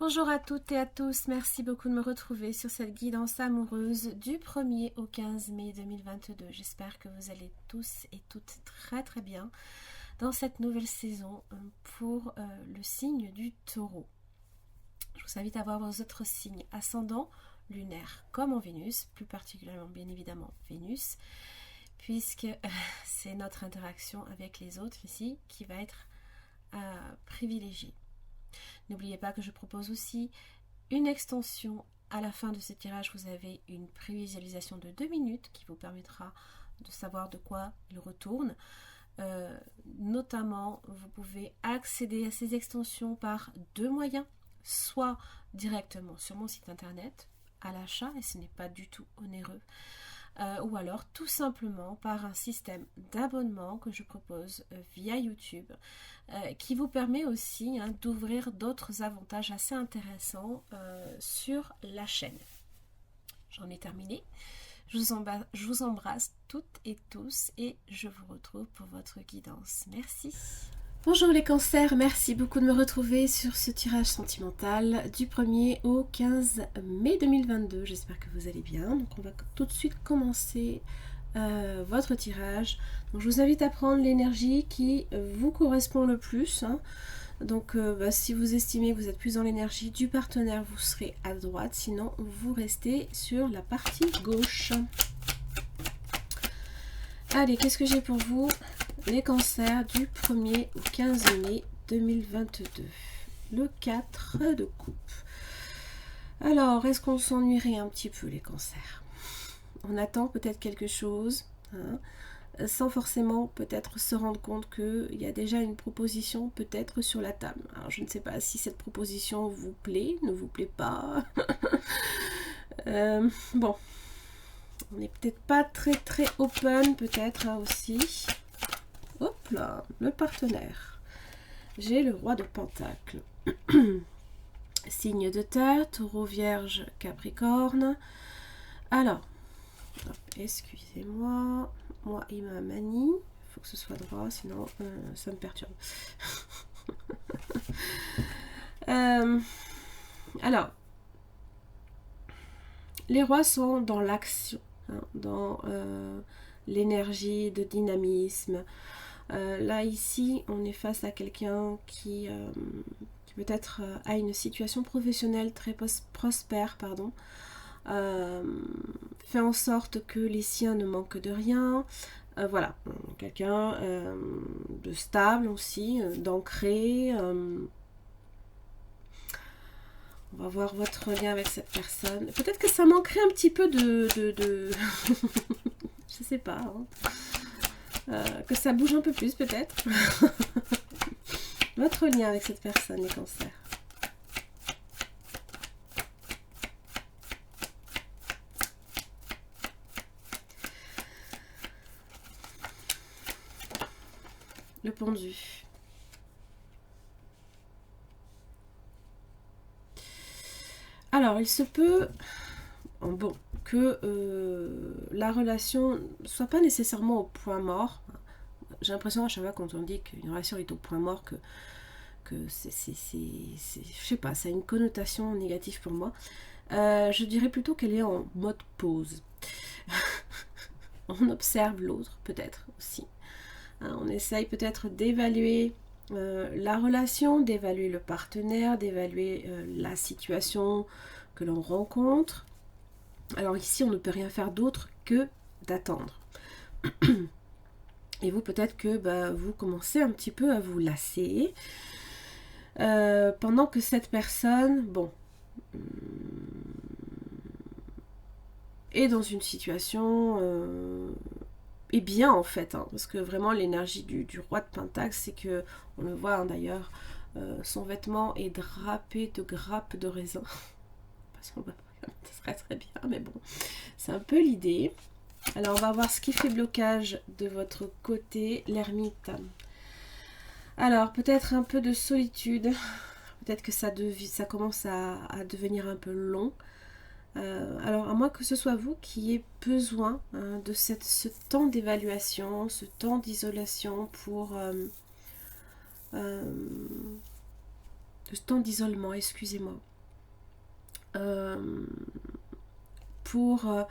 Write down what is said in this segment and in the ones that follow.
Bonjour à toutes et à tous, merci beaucoup de me retrouver sur cette guidance amoureuse du 1er au 15 mai 2022. J'espère que vous allez tous et toutes très bien dans cette nouvelle saison pour le signe du Taureau. Je vous invite à voir vos autres signes ascendants, lunaires comme en Vénus, plus particulièrement bien évidemment Vénus, puisque c'est notre interaction avec les autres ici qui va être privilégiée. N'oubliez pas que je propose aussi une extension. À la fin de ce tirage, vous avez une prévisualisation de 2 minutes qui vous permettra de savoir de quoi il retourne. Notamment, vous pouvez accéder à ces extensions par 2 moyens, soit directement sur mon site internet à l'achat, et ce n'est pas du tout onéreux, ou alors tout simplement par un système d'abonnement que je propose via YouTube, qui vous permet aussi d'ouvrir d'autres avantages assez intéressants sur la chaîne. J'en ai terminé. Je vous embrasse toutes et tous et je vous retrouve pour votre guidance. Merci. Bonjour les cancers, merci beaucoup de me retrouver sur ce tirage sentimental du 1er au 15 mai 2022. J'espère que vous allez bien. Donc on va tout de suite commencer votre tirage. Donc je vous invite à prendre l'énergie qui vous correspond le plus. Donc si vous estimez que vous êtes plus dans l'énergie du partenaire, vous serez à droite. Sinon, vous restez sur la partie gauche. Allez, qu'est-ce que j'ai pour vous, les cancers du 1er au 15 mai 2022? Le 4 de coupe. Alors, est-ce qu'on s'ennuierait un petit peu, les cancers? On attend peut-être quelque chose, sans forcément peut-être se rendre compte qu'il y a déjà une proposition peut-être sur la table. Alors, je ne sais pas si cette proposition vous plaît, ne vous plaît pas. Bon. On n'est peut-être pas très open peut-être aussi. Hop là, le partenaire. J'ai le roi de Pentacle. Signe de terre, Taureau, Vierge, Capricorne. Alors, excusez-moi. Moi et ma manie. Il faut que ce soit droit, sinon ça me perturbe. Alors, les rois sont dans l'action. Dans l'énergie de dynamisme. Là, ici, on est face à quelqu'un qui peut-être a une situation professionnelle très prospère, fait en sorte que les siens ne manquent de rien. Voilà, quelqu'un de stable aussi, d'ancré. On va voir votre lien avec cette personne. Peut-être que ça manquerait un petit peu de... Je sais pas. Que ça bouge un peu plus peut-être. Votre lien avec cette personne, les cancers. Le pendu. Alors, il se peut que la relation soit pas nécessairement au point mort. J'ai l'impression à chaque fois quand on dit qu'une relation est au point mort que c'est je sais pas, ça a une connotation négative pour moi. Je dirais plutôt qu'elle est en mode pause. On observe l'autre peut-être aussi. On essaye peut-être d'évaluer la relation, d'évaluer le partenaire, d'évaluer la situation que l'on rencontre. Alors ici, on ne peut rien faire d'autre que d'attendre. Et vous, peut-être que vous commencez un petit peu à vous lasser. Pendant que cette personne, est dans une situation... et bien en fait, parce que vraiment l'énergie du roi de Pentacle, c'est que, on le voit d'ailleurs, son vêtement est drapé de grappes de raisin. Parce qu'on va ça serait très bien, mais bon, c'est un peu l'idée. Alors on va voir ce qui fait blocage de votre côté, l'ermite. Alors peut-être un peu de solitude, peut-être que ça commence à devenir un peu long. Alors à moins que ce soit vous qui ayez besoin de ce temps d'évaluation, ce temps d'isolation ce temps d'isolement, excusez-moi. pour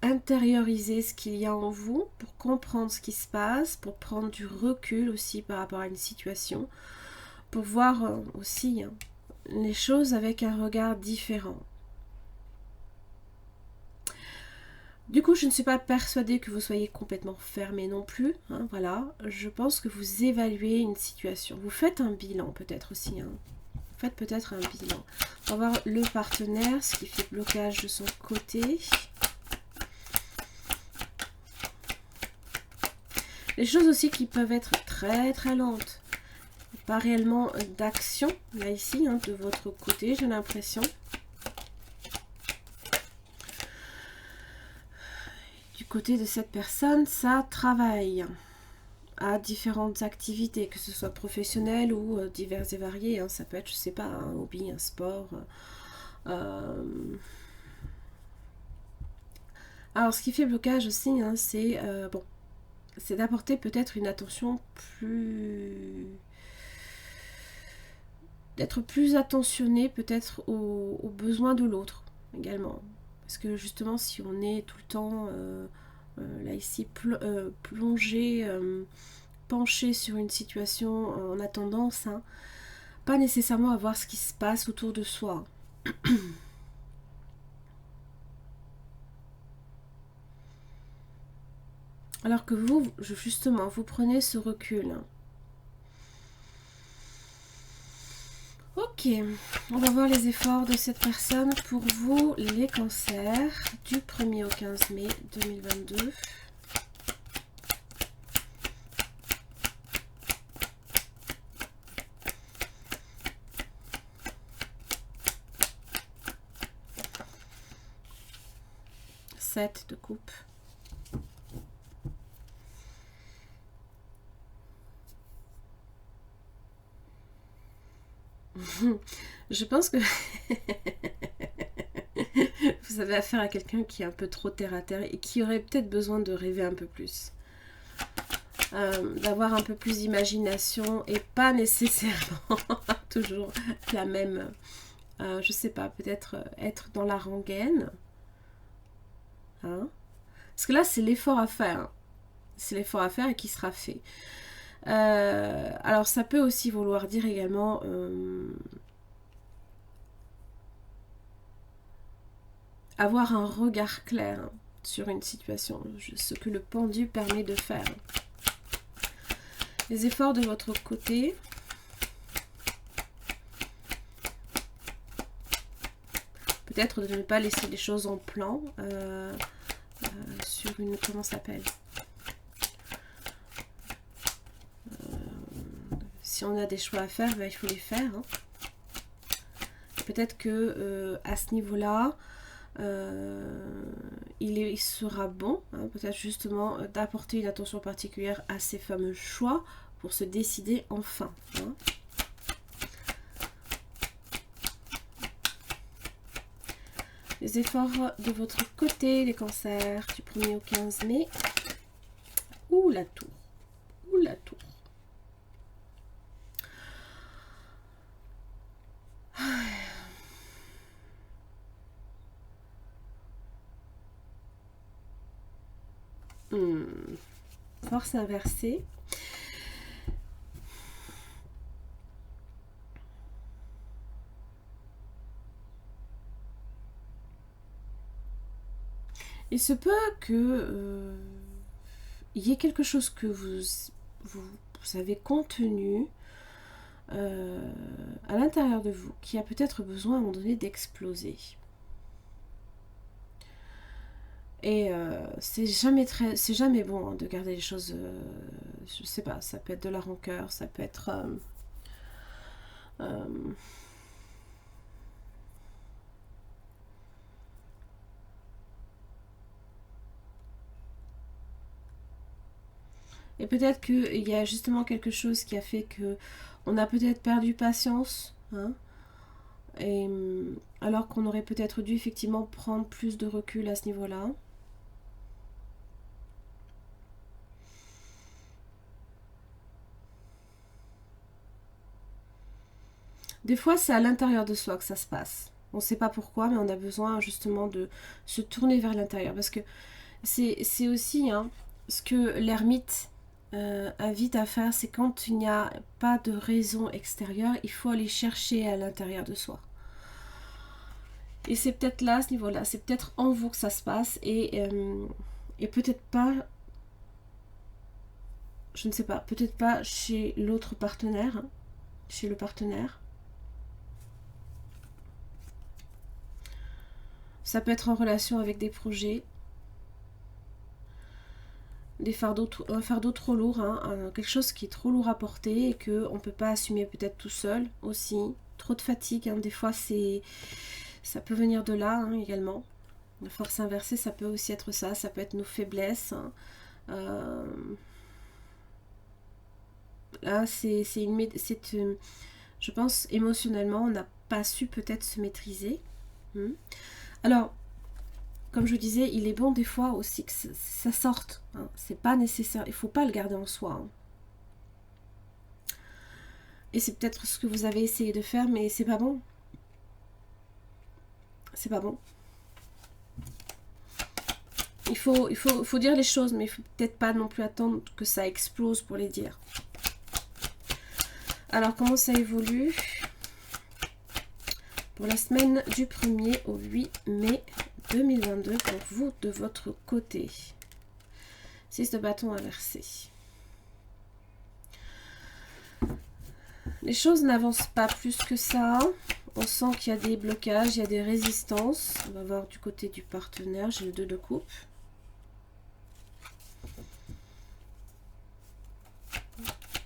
intérioriser ce qu'il y a en vous, pour comprendre ce qui se passe, pour prendre du recul aussi par rapport à une situation, pour voir aussi les choses avec un regard différent. Du coup, je ne suis pas persuadée que vous soyez complètement fermé non plus. Hein, voilà, je pense que vous évaluez une situation. Vous faites un bilan peut-être aussi. Hein. Vous faites peut-être un bilan. On va voir le partenaire, ce qui fait blocage de son côté. Les choses aussi qui peuvent être très très lentes. Pas réellement d'action, là ici, hein, de votre côté, j'ai l'impression. Du côté de cette personne, ça travaille à différentes activités, que ce soit professionnelles ou diverses et variées. Hein. Ça peut être, je sais pas, un hobby, un sport. Alors, ce qui fait blocage aussi, hein, c'est bon, c'est d'apporter peut-être une attention plus... d'être plus attentionné peut-être aux besoins de l'autre également. Parce que justement, si on est tout le temps, là ici, plongé, penché sur une situation, on a tendance, hein, pas nécessairement à voir ce qui se passe autour de soi. Alors que vous, justement, vous prenez ce recul. Ok, on va voir les efforts de cette personne pour vous, les cancers, du 1er au 15 mai 2022. Sept de coupe. Je pense que vous avez affaire à quelqu'un qui est un peu trop terre à terre et qui aurait peut-être besoin de rêver un peu plus. D'avoir un peu plus d'imagination et pas nécessairement toujours la même, je sais pas, peut-être être dans la rengaine. Hein, parce que là, c'est l'effort à faire. Hein. C'est l'effort à faire et qui sera fait. Alors, ça peut aussi vouloir dire également... avoir un regard clair sur une situation, ce que le pendu permet de faire. Les efforts de votre côté. Peut-être de ne pas laisser les choses en plan sur une... Comment ça s'appelle, si on a des choix à faire, ben, il faut les faire. Hein. Peut-être que à ce niveau-là, il sera bon, hein, peut-être justement, d'apporter une attention particulière à ces fameux choix pour se décider enfin. Hein. Les efforts de votre côté, les cancers, du 1er au 15 mai. Ouh, la tour. Ouh, la tour. Force inversée. Il se peut que il y ait quelque chose que vous avez contenu à l'intérieur de vous qui a peut-être besoin à un moment donné d'exploser. Et c'est jamais bon, hein, de garder les choses, je sais pas, ça peut être de la rancœur, ça peut être et peut-être qu'il y a justement quelque chose qui a fait que on a peut-être perdu patience, hein, et alors qu'on aurait peut-être dû effectivement prendre plus de recul à ce niveau-là. Des fois, c'est à l'intérieur de soi que ça se passe. On ne sait pas pourquoi, mais on a besoin justement de se tourner vers l'intérieur. Parce que c'est aussi hein, ce que l'ermite invite à faire, c'est quand il n'y a pas de raison extérieure, il faut aller chercher à l'intérieur de soi. Et c'est peut-être là, à ce niveau-là, c'est peut-être en vous que ça se passe, et peut-être pas, je ne sais pas, peut-être pas chez l'autre partenaire, hein, chez le partenaire. Ça peut être en relation avec des projets, un fardeau trop lourd, hein, quelque chose qui est trop lourd à porter et qu'on ne peut pas assumer peut-être tout seul aussi. Trop de fatigue, hein, des fois ça peut venir de là hein, également. La force inversée, ça peut aussi être ça, ça peut être nos faiblesses. Hein. Là, je pense émotionnellement, on n'a pas su peut-être se maîtriser. Alors, comme je vous disais, il est bon des fois aussi que ça sorte. Hein. C'est pas nécessaire, il faut pas le garder en soi. Hein. Et c'est peut-être ce que vous avez essayé de faire, mais c'est pas bon. C'est pas bon. Il faut dire les choses, mais il faut peut-être pas non plus attendre que ça explose pour les dire. Alors, comment ça évolue pour la semaine du 1er au 8 mai 2022 pour vous de votre côté? 6 de bâton inversé. Les choses n'avancent pas plus que ça. On sent qu'il y a des blocages, il y a des résistances. On va voir du côté du partenaire. J'ai le 2 de coupe.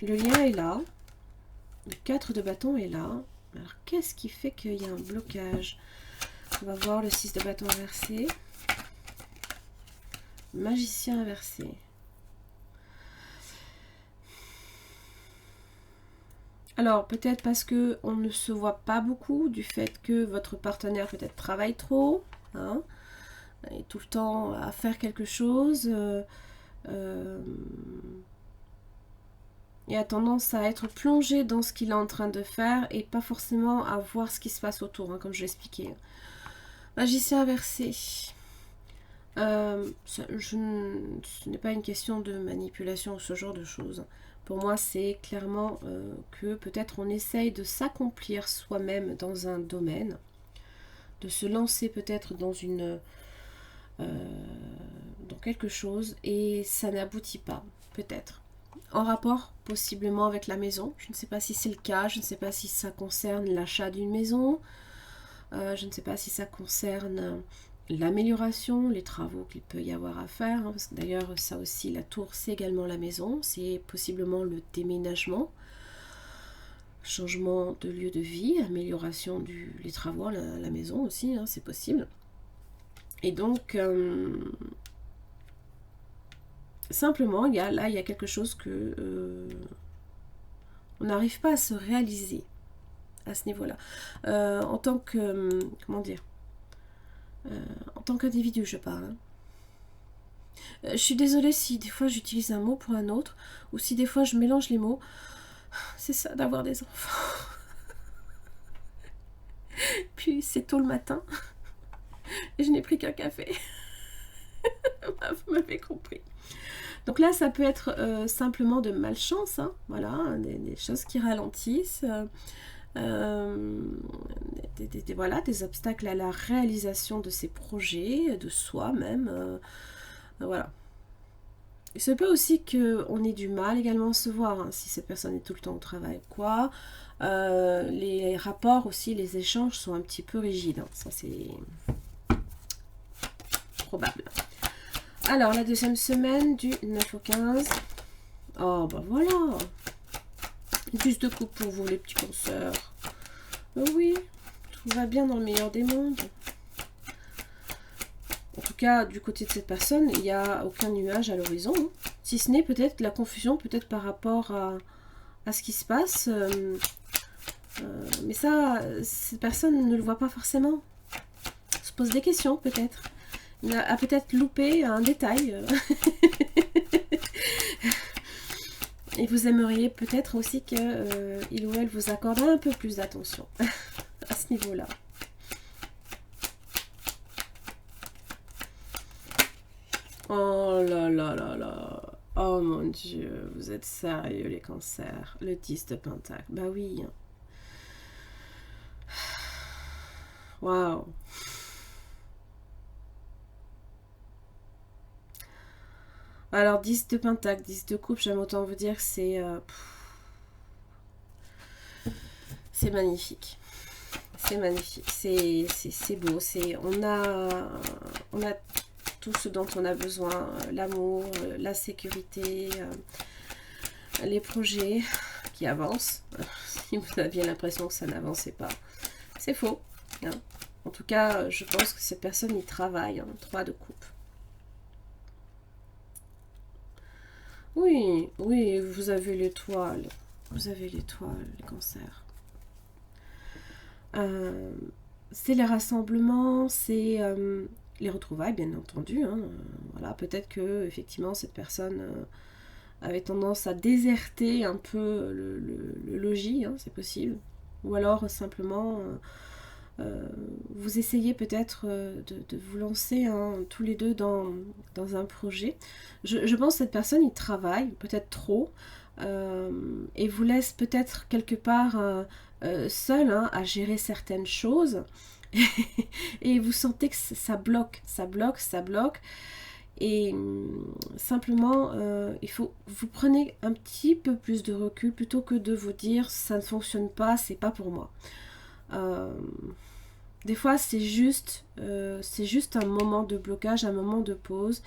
Le lien est là. Le 4 de bâton est là. Alors, qu'est-ce qui fait qu'il y a un blocage? On va voir le 6 de bâton inversé. Magicien inversé. Alors, peut-être parce qu'on ne se voit pas beaucoup, du fait que votre partenaire peut-être travaille trop, hein, et tout le temps à faire quelque chose, et a tendance à être plongé dans ce qu'il est en train de faire, et pas forcément à voir ce qui se passe autour, hein, comme je l'expliquais. Magicien inversé. Ce n'est pas une question de manipulation ou ce genre de choses. Pour moi, c'est clairement que peut-être on essaye de s'accomplir soi-même dans un domaine, de se lancer peut-être dans dans quelque chose, et ça n'aboutit pas, peut-être. En rapport possiblement avec la maison. Je ne sais pas si c'est le cas, je ne sais pas si ça concerne l'achat d'une maison, je ne sais pas si ça concerne l'amélioration, les travaux qu'il peut y avoir à faire. Hein, parce que d'ailleurs, ça aussi, la tour, c'est également la maison. C'est possiblement le déménagement, changement de lieu de vie, amélioration les travaux, la maison aussi, hein, c'est possible. Et donc, simplement, il y a quelque chose que on n'arrive pas à se réaliser à ce niveau-là. En tant que, comment dire, en tant qu'individu, je parle. Hein. Je suis désolée si des fois j'utilise un mot pour un autre, ou si des fois je mélange les mots. C'est ça, d'avoir des enfants. Puis c'est tôt le matin, et je n'ai pris qu'un café. Vous m'avez compris. Donc là, ça peut être simplement de malchance, hein, voilà, des choses qui ralentissent. Voilà, des obstacles à la réalisation de ses projets, de soi même. Voilà. Il se peut aussi qu'on ait du mal également à se voir, hein, si cette personne est tout le temps au travail, quoi. Les rapports aussi, les échanges sont un petit peu rigides. Hein, ça, c'est probable. Alors, la deuxième semaine du 9 au 15. Oh, bah voilà. Plus de coups pour vous, les petits penseurs. Oui, tout va bien dans le meilleur des mondes. En tout cas, du côté de cette personne, il n'y a aucun nuage à l'horizon. Hein. Si ce n'est peut-être la confusion, peut-être par rapport à ce qui se passe. Mais ça, cette personne ne le voit pas forcément. Se pose des questions, peut-être. Il a peut-être loupé un détail. Et vous aimeriez peut-être aussi qu'il ou elle vous accorde un peu plus d'attention à ce niveau-là. Oh là là là là. Oh mon Dieu, vous êtes sérieux les cancers. Le 10 de Pentacle. Bah oui. Waouh. Alors 10 de Pentacle, 10 de Coupe, j'aime autant vous dire que c'est magnifique. C'est magnifique. C'est beau. On a tout ce dont on a besoin. L'amour, la sécurité, les projets qui avancent. Si vous aviez l'impression que ça n'avançait pas, c'est faux. Hein. En tout cas, je pense que cette personne y travaille. 3 de coupe. Oui, oui, vous avez l'étoile. Vous avez l'étoile, les cancers. C'est les rassemblements, c'est les retrouvailles, bien entendu. Hein. Voilà, peut-être que effectivement cette personne avait tendance à déserter un peu le logis, hein, c'est possible. Ou alors simplement vous essayez peut-être de vous lancer hein, tous les deux dans un projet. Je pense que cette personne y travaille, peut-être trop, et vous laisse peut-être quelque part seul hein, à gérer certaines choses. Et vous sentez que ça bloque, ça bloque, ça bloque. Et simplement, il faut vous prenez un petit peu plus de recul plutôt que de vous dire ça ne fonctionne pas, c'est pas pour moi. Des fois, c'est juste un moment de blocage, un moment de pause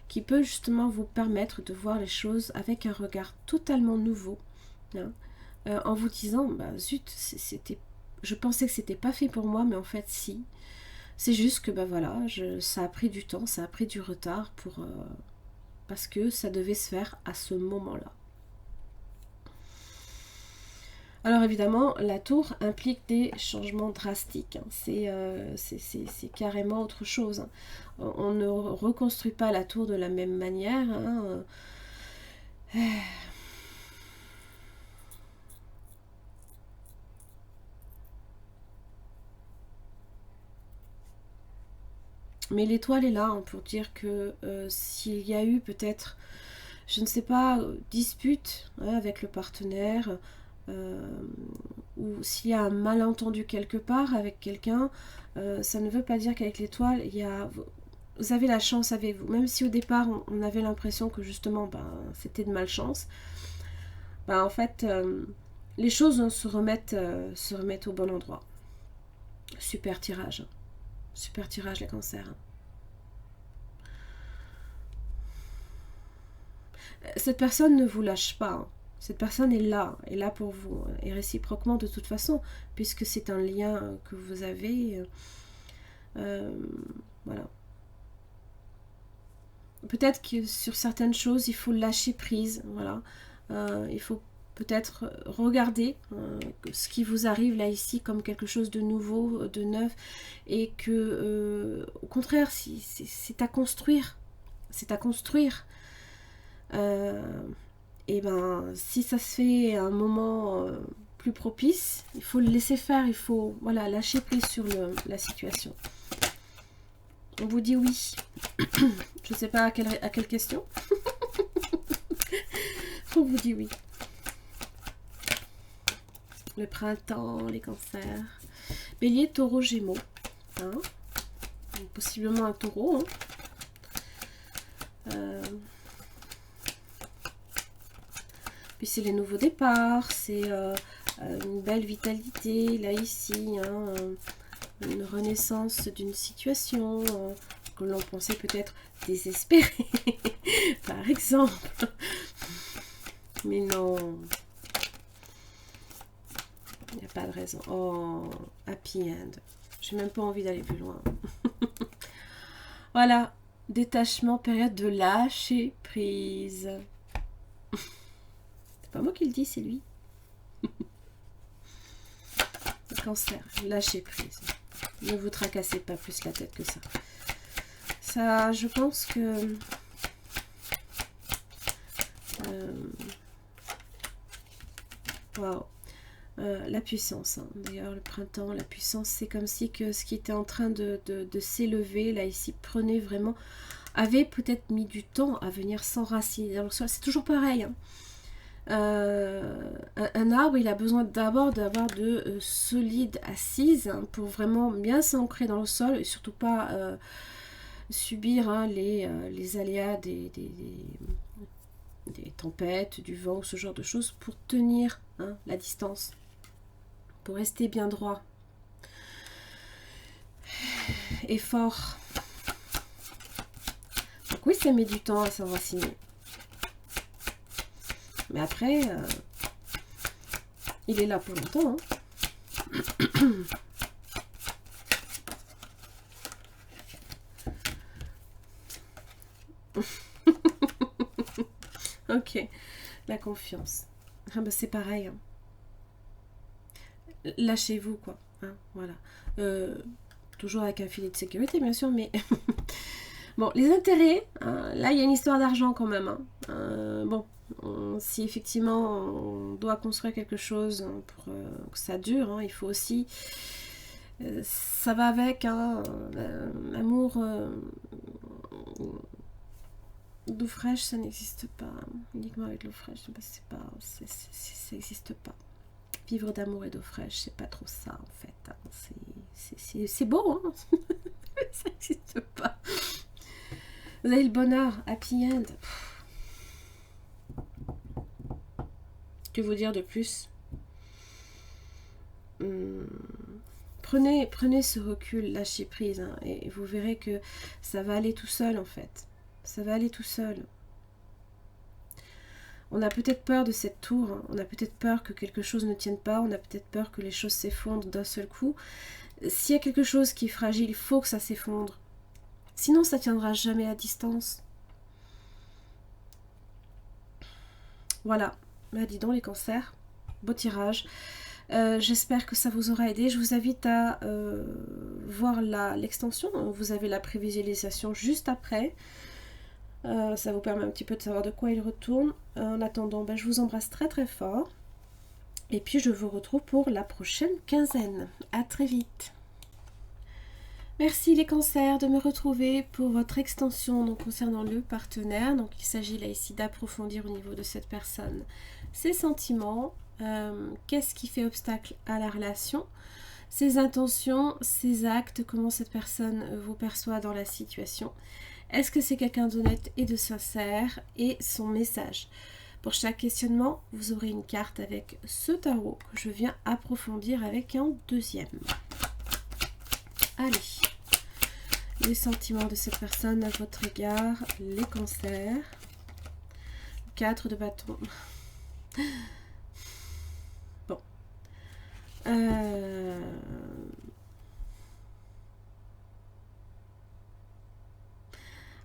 qui peut justement vous permettre de voir les choses avec un regard totalement nouveau. Hein, en vous disant, bah zut, je pensais que c'était pas fait pour moi, mais en fait, si. C'est juste que, bah voilà, ça a pris du temps, ça a pris du retard parce que ça devait se faire à ce moment-là. Alors évidemment, la tour implique des changements drastiques. Hein. C'est carrément autre chose. Hein. On ne reconstruit pas la tour de la même manière. Hein. Mais l'étoile est là hein, pour dire que s'il y a eu peut-être, je ne sais pas, dispute hein, avec le partenaire, ou s'il y a un malentendu quelque part avec quelqu'un, ça ne veut pas dire qu'avec l'étoile, vous avez la chance avec vous. Même si au départ, on avait l'impression que justement, c'était de malchance, en fait, les choses se remettent au bon endroit. Super tirage. Super tirage, les cancers. Cette personne ne vous lâche pas. Hein. Cette personne est là pour vous. Et réciproquement de toute façon, puisque c'est un lien que vous avez. Voilà. Peut-être que sur certaines choses, il faut lâcher prise. Voilà. Il faut peut-être regarder ce qui vous arrive là ici comme quelque chose de nouveau, de neuf, et que au contraire, c'est à construire. C'est à construire. Et si ça se fait à un moment plus propice, il faut le laisser faire, il faut voilà, lâcher prise sur la situation. On vous dit oui. Je ne sais pas à quelle question. On vous dit oui. Le printemps, les cancers. Bélier, taureau, gémeaux. Hein, possiblement un taureau. Hein. Puis c'est les nouveaux départs, c'est une belle vitalité, là ici, hein, une renaissance d'une situation que l'on pensait peut-être désespérée, par exemple. Mais non, il n'y a pas de raison. Oh, happy end. J'ai même pas envie d'aller plus loin. Voilà, détachement, période de lâcher prise. C'est pas moi qui le dis, c'est lui. Le cancer, lâcher prise. Ne vous tracassez pas plus la tête que ça. Ça, je pense que... Waouh. La puissance. Hein. D'ailleurs, le printemps, la puissance, c'est comme si que ce qui était en train de s'élever, là, ici, prenait vraiment avait peut-être mis du temps à venir s'enraciner dans le sol. C'est toujours pareil, hein. Un arbre, il a besoin d'abord d'avoir de solides assises, hein, pour vraiment bien s'ancrer dans le sol et surtout pas subir, hein, les aléas des tempêtes, du vent, ce genre de choses, pour tenir, hein, la distance, pour rester bien droit et fort. Donc oui, ça met du temps à s'enraciner. Mais après, il est là pour longtemps, hein. Ok, la confiance. Ah bah c'est pareil, hein. Lâchez-vous, quoi, hein, voilà. Toujours avec un filet de sécurité, bien sûr, mais... Bon, les intérêts, hein, là, il y a une histoire d'argent quand même, hein. Bon, si effectivement on doit construire quelque chose, hein, pour que ça dure, hein, il faut aussi... ça va avec, hein, l'amour... d'eau fraîche, ça n'existe pas. Uniquement avec l'eau fraîche, ça n'existe pas. Vivre d'amour et d'eau fraîche, c'est pas trop ça, en fait, hein. C'est beau, hein. Ça n'existe pas. Vous avez le bonheur, happy end. Que vous dire de plus? Prenez ce recul, lâchez prise, hein, et vous verrez que ça va aller tout seul, en fait. Ça va aller tout seul. On a peut-être peur de cette tour, hein. On a peut-être peur que quelque chose ne tienne pas, on a peut-être peur que les choses s'effondrent d'un seul coup. S'il y a quelque chose qui est fragile, il faut que ça s'effondre. Sinon, ça ne tiendra jamais à distance. Voilà. Bah, dis donc, les cancers. Beau tirage. J'espère que ça vous aura aidé. Je vous invite à voir l'extension. Vous avez la prévisualisation juste après. Ça vous permet un petit peu de savoir de quoi il retourne. En attendant, ben, je vous embrasse très très fort. Et puis je vous retrouve pour la prochaine quinzaine. À très vite. Merci les cancers de me retrouver pour votre extension, donc concernant le partenaire. Donc il s'agit là ici d'approfondir au niveau de cette personne ses sentiments, qu'est-ce qui fait obstacle à la relation, ses intentions, ses actes, comment cette personne vous perçoit dans la situation. Est-ce que c'est quelqu'un d'honnête et de sincère, et son message. Pour chaque questionnement, vous aurez une carte avec ce tarot que je viens approfondir avec un deuxième. Allez, les sentiments de cette personne à votre égard, les cancers, 4 de bâton. Bon.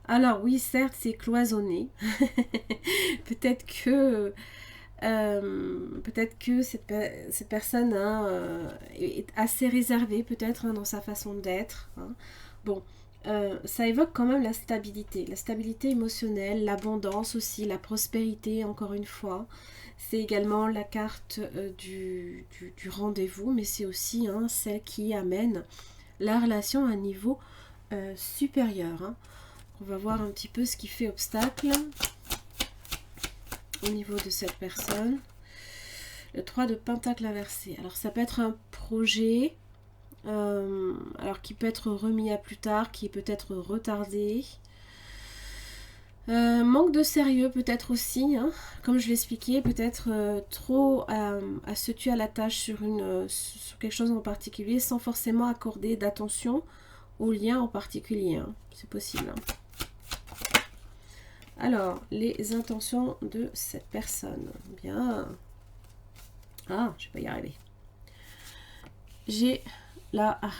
Alors oui, certes, c'est cloisonné. Peut-être que cette personne, hein, est assez réservée, peut-être, hein, dans sa façon d'être, hein. Bon, ça évoque quand même la stabilité émotionnelle, l'abondance aussi, la prospérité, encore une fois. C'est également la carte du rendez-vous, mais c'est aussi, hein, celle qui amène la relation à un niveau supérieur, hein. On va voir un petit peu ce qui fait obstacle au niveau de cette personne. Le 3 de Pentacle inversé. Alors ça peut être un projet, alors qui peut être remis à plus tard, qui peut être retardé. Manque de sérieux peut-être aussi, hein, comme je l'expliquais, peut-être trop à se tuer à la tâche sur quelque chose en particulier, sans forcément accorder d'attention au lien en particulier, hein. C'est possible, hein. Alors, les intentions de cette personne. Bien. Ah, je vais pas y arriver. J'ai la reine